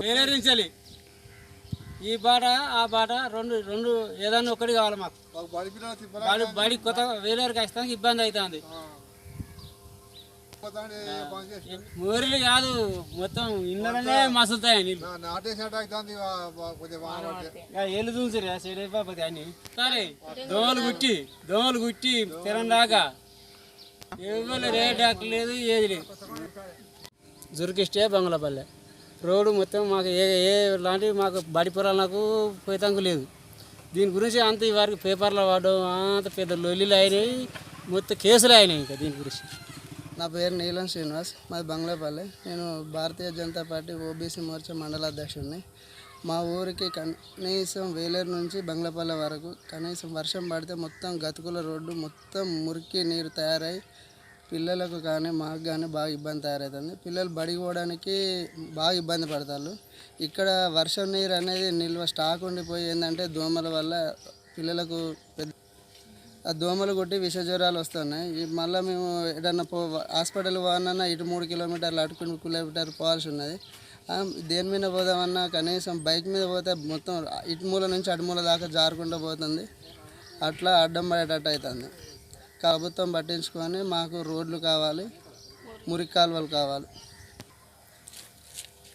వేరేరించాలి ఈ బాట ఆ బాట రెండు రెండు ఏదన్నా ఒకటి కావాలి మాకు బడి కొత్త వేరేరికి వస్తానికి ఇబ్బంది అవుతుంది మూరిలు కాదు మొత్తం ఇళ్ళనే మసులుతాయి ఏళ్ళు చూసిరా చెడైపోతే అని సరే దోమలు గుట్టి తిరందాకా ఎవరు రేట్ లేదు ఏది లేదు జురికిస్తే బంగ్లాపల్లె రోడ్డు మొత్తం మాకు ఏ లాంటివి మాకు బడి పొరాలు నాకు పోయేతంకు లేదు దీని గురించి అంత ఈ వారికి పేపర్లో వాడడం అంత పెద్ద లొల్లిలు అయినాయి మొత్తం కేసులు అయినాయి ఇంకా దీని గురించి. నా పేరు నీలం శ్రీనివాస్, మాది బంగ్లాపల్లె. నేను భారతీయ జనతా పార్టీ ఓబీసీ మోర్చా మండల అధ్యక్షుడిని. మా ఊరికి కనీసం వేలేరు నుంచి బంగ్లాపల్లె వరకు కనీసం వర్షం పడితే మొత్తం గతుకుల రోడ్డు మొత్తం మురికి నీరు తయారై పిల్లలకు కానీ మాకు కానీ బాగా ఇబ్బంది తయారవుతుంది. పిల్లలు బడికి పోవడానికి బాగా ఇబ్బంది పడతారు. ఇక్కడ వర్షం నీరు అనేది నిల్వ స్టాక్ ఉండిపోయి ఏంటంటే దోమల వల్ల పిల్లలకు ఆ దోమలు కొట్టి విష జ్వరాలు వస్తున్నాయి. మళ్ళీ మేము ఏదన్నా హాస్పిటల్ పోవాలన్నా ఇటు 3 కిలోమీటర్లు అటు కిలోమీటర్ పోవాల్సి ఉన్నది. దేని మీద పోదామన్నా కనీసం బైక్ మీద పోతే మొత్తం ఇటు మూల నుంచి అటు మూల దాకా జారుకుంటూ పోతుంది. అట్లా అడ్డం పడేటట్టు అవుతుంది. ప్రభుత్వం పట్టించుకొని మాకు రోడ్లు కావాలి, మురికి కాలువలు కావాలి.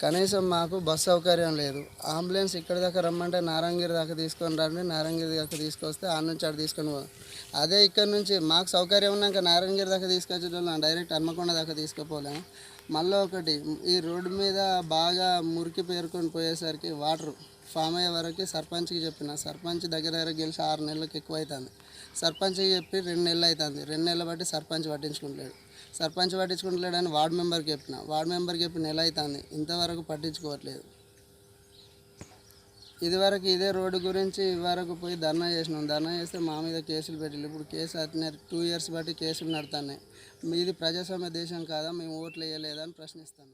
కనీసం మాకు బస్ సౌకర్యం లేదు. అంబులెన్స్ ఇక్కడ దాకా రమ్మంటే నారాయణగిరి దాకా తీసుకొని రండి, నారాయణగిరి దాకా తీసుకొస్తే ఆ నుంచి అటు తీసుకొని పోదాం. అదే ఇక్కడ నుంచి మాకు సౌకర్యం ఉన్నాక నారాయణగిరి దాకా తీసుకొచ్చేటోళ్ళం, డైరెక్ట్ హన్మకొండ దాకా తీసుకుపోలేము. మళ్ళీ ఒకటి, ఈ రోడ్డు మీద బాగా మురికి పేరుకొని పోయేసరికి వాటర్ ఫామ్ అయ్యే వరకు సర్పంచ్కి చెప్పిన. సర్పంచ్ దగ్గర గెలిచి 6 నెలలకు ఎక్కువ అవుతుంది. సర్పంచ్కి చెప్పి 2 నెలలు అవుతుంది. 2 నెలలు బట్టి సర్పంచ్ పట్టించుకుంటలేడు అని వార్డు మెంబర్కి చెప్పిన. వార్డు మెంబర్కి చెప్పి నెల అవుతుంది, ఇంతవరకు పట్టించుకోవట్లేదు. ఇదివరకు ఇదే రోడ్డు గురించి ఇదివరకు పోయి ధర్నా చేసినాం. ధర్నా చేస్తే మా మీద కేసులు పెట్టిళ్ళు. ఇప్పుడు కేసు అట్నే 2 ఇయర్స్ బట్టి కేసులు నడుతున్నాయి. ఇది ప్రజాస్వామ్య దేశం కాదా, మేము ఓట్లు వేయలేదని ప్రశ్నిస్తాను.